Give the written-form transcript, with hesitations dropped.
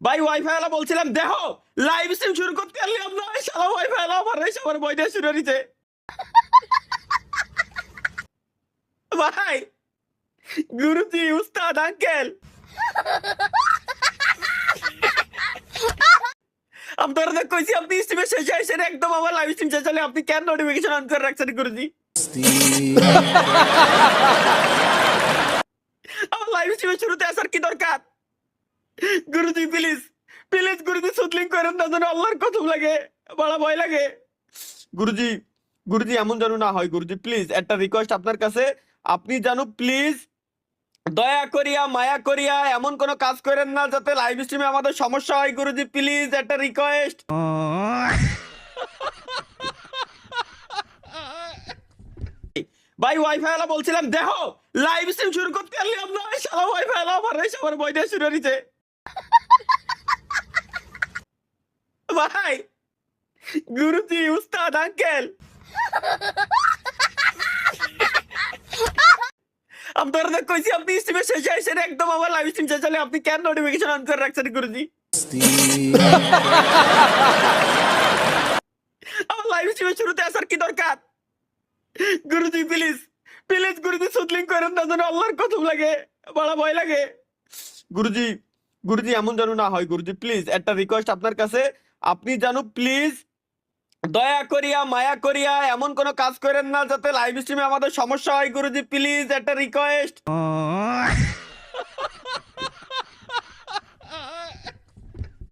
ভাই ওয়াইফাই वाला বলছিলাম দেখো লাইভ স্ট্রিম শুরু করতে পারলাম না শালা ওয়াইফাই वाला আমার এই সবার বইটা শুরু হইছে ভাই গুরুজি উস্তাদ আঙ্কেল আপনারা কইছি আপনি স্ট্রিমে শেষে এসে একদম আমার লাইভ স্ট্রিম শেষ হলে আপনি কেন নোটিফিকেশন অন করে রাখছেন গুরুজি আমার লাইভ স্ট্রিমে শুরুতে আসার কি দরকার গুরুজি প্লিজ প্লিজ গুরুজি সুতলিং করেন না যেন আল্লাহর কসম লাগে বড় ভয় লাগে গুরুজি গুরুজি এমন যেন না হয় গুরুজি প্লিজ একটা রিকোয়েস্ট আপনার কাছে আপনি জানো প্লিজ দয়া করিয়া মায়া করিয়া এমন কোনো কাজ করেন না যাতে লাইভ স্ট্রিমে আমাদের সমস্যা হয় গুরুজি প্লিজ একটা রিকোয়েস্ট ভাই ওয়াইফাই वाला বলছিলাম দেখো লাইভ স্ট্রিম শুরু করতে পারলাম না শালা ওয়াইফাই वाला আমার এই সবার বইটা শুরু হইছে ভাই গুরুজি উস্তাদ আঙ্কেল আপনারা কইছি আপনি স্ট্রিমে শেষে এসে একদম আমার লাইভ স্ট্রিম শেষ হলে আপনি কেন নোটিফিকেশন অন করে রাখছেন গুরুজি আমার লাইভ স্ট্রিমে শুরুতে আসার কি দরকার গুরুজি প্লিজ প্লিজ গুরুজি সুতলিং করেন না যেন আল্লাহর কসম লাগে বড় ভয় লাগে গুরুজি গুরুজি এমন যেন না হয় গুরুজি প্লিজ একটা রিকোয়েস্ট আপনার কাছে আপনি জানো প্লিজ দয়া করিয়া মায়া করিয়া এমন কোনো কাজ করেন না যাতে লাইভ স্ট্রিমে আমাদের সমস্যা হয় গুরুজি প্লিজ একটা রিকোয়েস্ট